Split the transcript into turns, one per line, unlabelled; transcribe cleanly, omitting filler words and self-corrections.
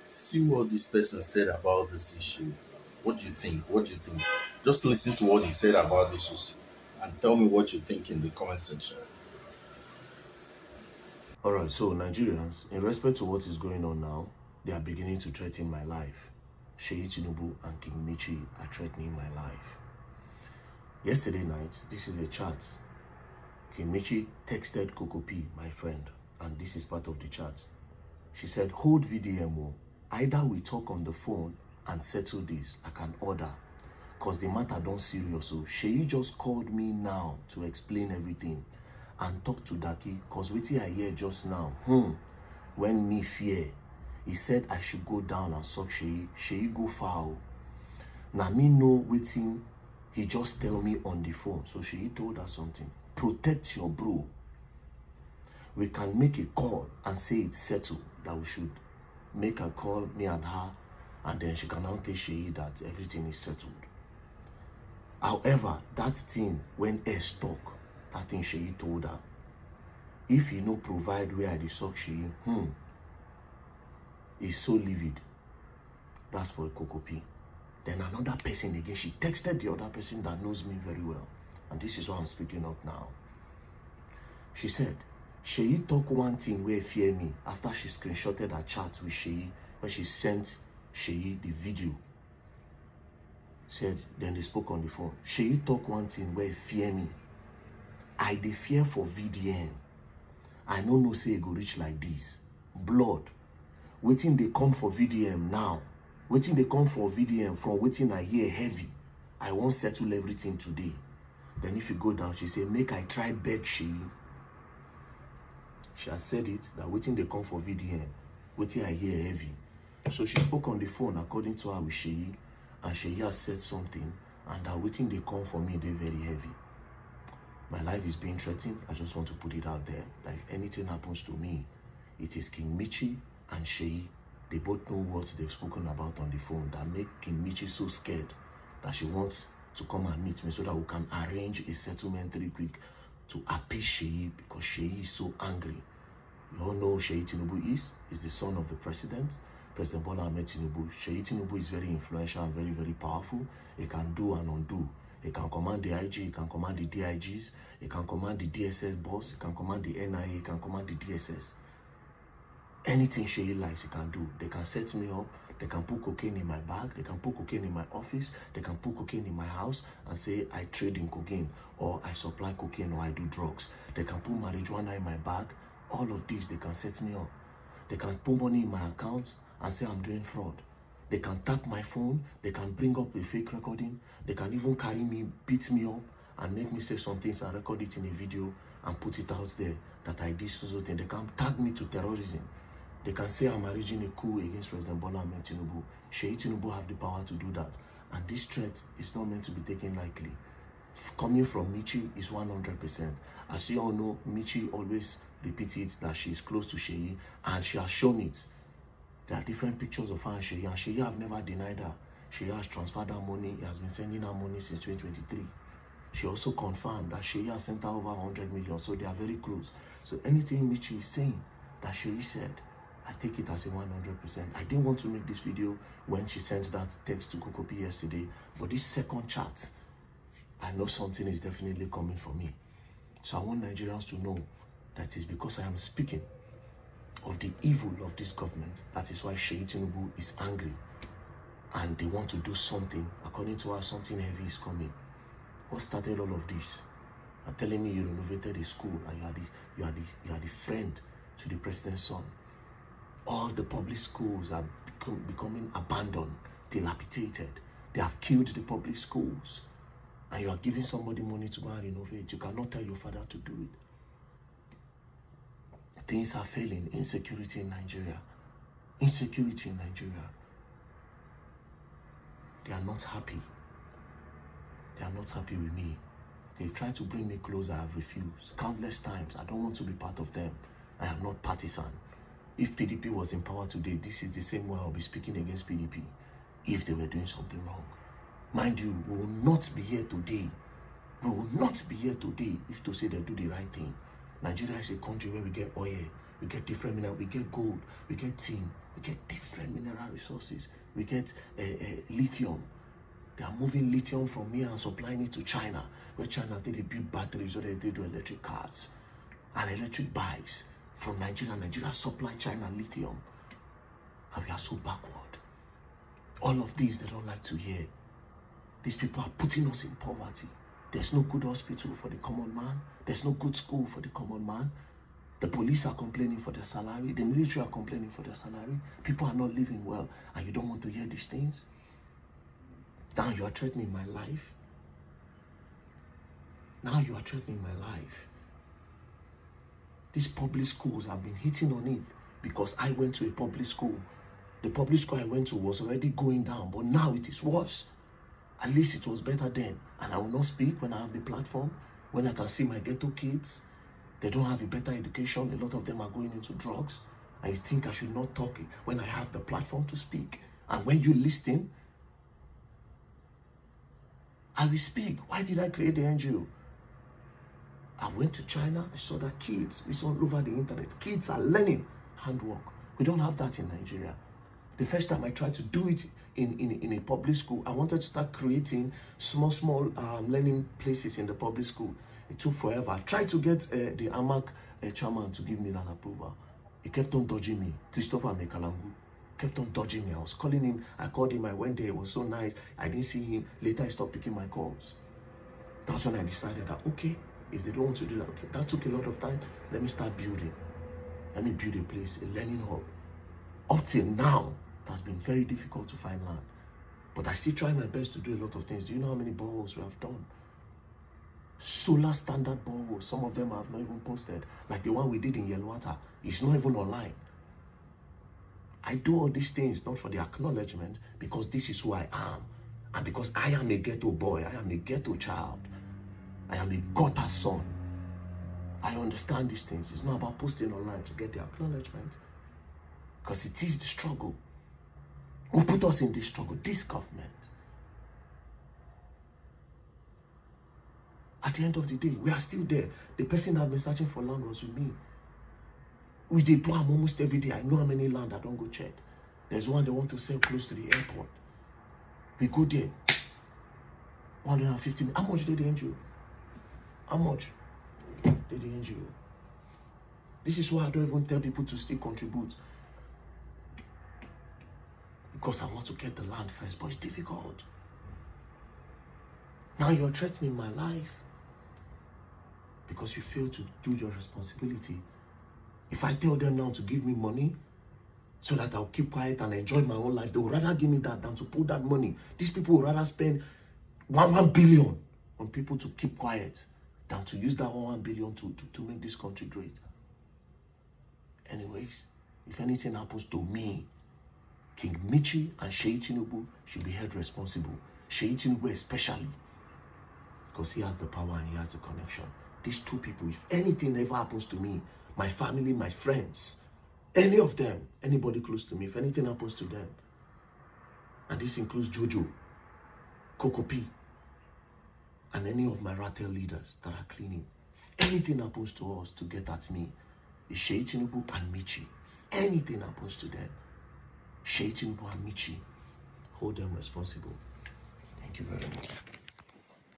See what this person said about this issue. What do you think? What do you think? Just listen to what he said about this issue and tell me what you think in the comment section.
Alright, so Nigerians, in respect to what is going on now, they are beginning to threaten my life. Sheyi Tinubu and King Michi are threatening my life. Yesterday night, this is a chat. King Michi texted Coco P, my friend, and this is part of the chat. She said, hold VDMO. Either we talk on the phone and settle this, I can order. Cause the matter don't serious. So Sheyi just called me now to explain everything and talk to Daki. Cause wetin I hear just now, when me fear, he said I should go down and suck Sheyi. Sheyi go foul. Now me know wetin he just tell me on the phone. So Sheyi told her something. Protect your bro. We can make a call and say it's settled, that we should make a call, me and her, and then she can now tell Sheyi that everything is settled. However, that thing, when S talk, that thing Sheyi told her, if he no provide where I suck Sheyi, is so livid. That's for Coco P. Then another person again, she texted the other person that knows me very well. And this is what I'm speaking of now. She said, Sheyi talk one thing where fear me after she screenshotted her chat with Sheyi, when she sent Sheyi the video. Said, then they spoke on the phone. Sheyi talk one thing where fear me. I dey fear for VDN. I no say it go reach like this. Blood. Waiting they come for VDM now. Waiting they come for VDM from waiting I hear heavy. I won't settle everything today. Then if you go down, she say, make I try beg Sheyi. She has said it, that waiting they come for VDM. Waiting I hear heavy. So she spoke on the phone according to her with Sheyi. And Sheyi has said something. And that waiting they come for me, they're very heavy. My life is being threatened. I just want to put it out there that if anything happens to me, it is King Michi and Sheyi. They both know what they've spoken about on the phone that make King Michi so scared that she wants to come and meet me so that we can arrange a settlement very quick to appease Sheyi, because Sheyi is so angry. You all know Sheyi Tinubu is the son of the president, President Bola Ahmed Tinubu. Sheyi Tinubu is very influential and very, very powerful. He can do and undo. He can command the IG, he can command the DIGs, he can command the DSS boss, he can command the NIA, he can command the DSS. Anything Sheyi likes, he can do. They can set me up, they can put cocaine in my bag, they can put cocaine in my office, they can put cocaine in my house and say I trade in cocaine, or I supply cocaine, or I do drugs. They can put marijuana in my bag. All of these, they can set me up. They can put money in my account and say I'm doing fraud. They can tap my phone, they can bring up a fake recording, they can even carry me, beat me up, and make me say some things and record it in a video and put it out there that I did so thing. They can tag me to terrorism. They can say I'm arranging a coup against President Bola Ahmed Tinubu. Sheyi Tinubu have the power to do that. And this threat is not meant to be taken lightly. Coming from Michi is 100%. As you all know, Michi always repeats it that she is close to Sheyi, and she has shown it. There are different pictures of her and Sheyi have never denied her. Sheyi has transferred her money. He has been sending her money since 2023. She also confirmed that Sheyi has sent her over 100 million, so they are very close. So anything Michi is saying that Sheyi said, I take it as a 100%. I didn't want to make this video when she sent that text to Coco P yesterday, but this second chat, I know something is definitely coming for me. So I want Nigerians to know that it's because I am speaking of the evil of this government. That is why Sheyi Tinubu is angry and they want to do something. According to her, something heavy is coming. What started all of this? You're telling me you renovated a school and you are the friend to the president's son. All the public schools are becoming abandoned, dilapidated. They have killed the public schools. And you are giving somebody money to go and renovate. You cannot tell your father to do it. Things are failing. Insecurity in Nigeria. Insecurity in Nigeria. They are not happy. They are not happy with me. They've tried to bring me closer. I have refused countless times. I don't want to be part of them. I am not partisan. If PDP was in power today, this is the same way I'll be speaking against PDP if they were doing something wrong. Mind you, we will not be here today. We will not be here today if to say they do the right thing. Nigeria is a country where we get oil, we get different minerals, we get gold, we get tin, We get different mineral resources. We get lithium. They are moving lithium from here and supplying it to China, where China they build batteries, where they do electric cars and electric bikes. From Nigeria supply China lithium. And we are so backward. All of these they don't like to hear. These people are putting us in poverty. There's no good hospital for the common man. There's no good school for the common man. The police are complaining for their salary. The military are complaining for their salary. People are not living well, and you don't want to hear these things. Now you are threatening my life. Now you are threatening my life. These public schools have been hitting on it because I went to a public school. The public school I went to was already going down, but now it is worse. At least it was better then. And I will not speak when I have the platform, when I can see my ghetto kids. They don't have a better education. A lot of them are going into drugs. And you think I should not talk when I have the platform to speak. And when you listen, I will speak. Why did I create the NGO? I went to China. I saw that kids, it's all over the internet. Kids are learning handwork. We don't have that in Nigeria. The first time I tried to do it in a public school, I wanted to start creating small learning places in the public school. It took forever. I tried to get the AMAC chairman to give me that approval. He kept on dodging me. Christopher Mekalangu kept on dodging me. I was calling him. I called him. I went there. It was so nice. I didn't see him. Later, he stopped picking my calls. That's when I decided that, okay, if they don't want to do that, okay, that took a lot of time. Let me start building. Let me build a place, a learning hub. Up till now, it has been very difficult to find land. But I still try my best to do a lot of things. Do you know how many boreholes we have done? Solar standard boreholes. Some of them I have not even posted. Like the one we did in Yelwata. It's not even online. I do all these things not for the acknowledgement, because this is who I am. And because I am a ghetto boy. I am a ghetto child. I am a gutter son. I understand these things. It's not about posting online to get the acknowledgement. Because it is the struggle. Who put us in this struggle? This government. At the end of the day, we are still there. The person that has been searching for land was with me. We did do them almost every day. I know how many land I don't go check. There's one they want to sell close to the airport. We go there. 150. How much did the NGO? How much did the NGO? This is why I don't even tell people to still contribute. Because I want to get the land first, but it's difficult. Now you're threatening my life because you fail to do your responsibility. If I tell them now to give me money so that I'll keep quiet and enjoy my own life, they would rather give me that than to put that money. These people would rather spend 1 billion on people to keep quiet than to use that 1 billion to make this country great. Anyways, if anything happens to me, King Michi and Sheyi Tinubu should be held responsible. Sheyi Tinubu especially, because he has the power and he has the connection. These two people, if anything ever happens to me, my family, my friends, any of them, anybody close to me, if anything happens to them, and this includes Jojo, Coco P, and any of my Ratel leaders that are cleaning, if anything happens to us to get at me, it's Sheyi Tinubu and Michi. If anything happens to them, Sheyi Tinubu and Michi, hold them responsible. Thank you very much.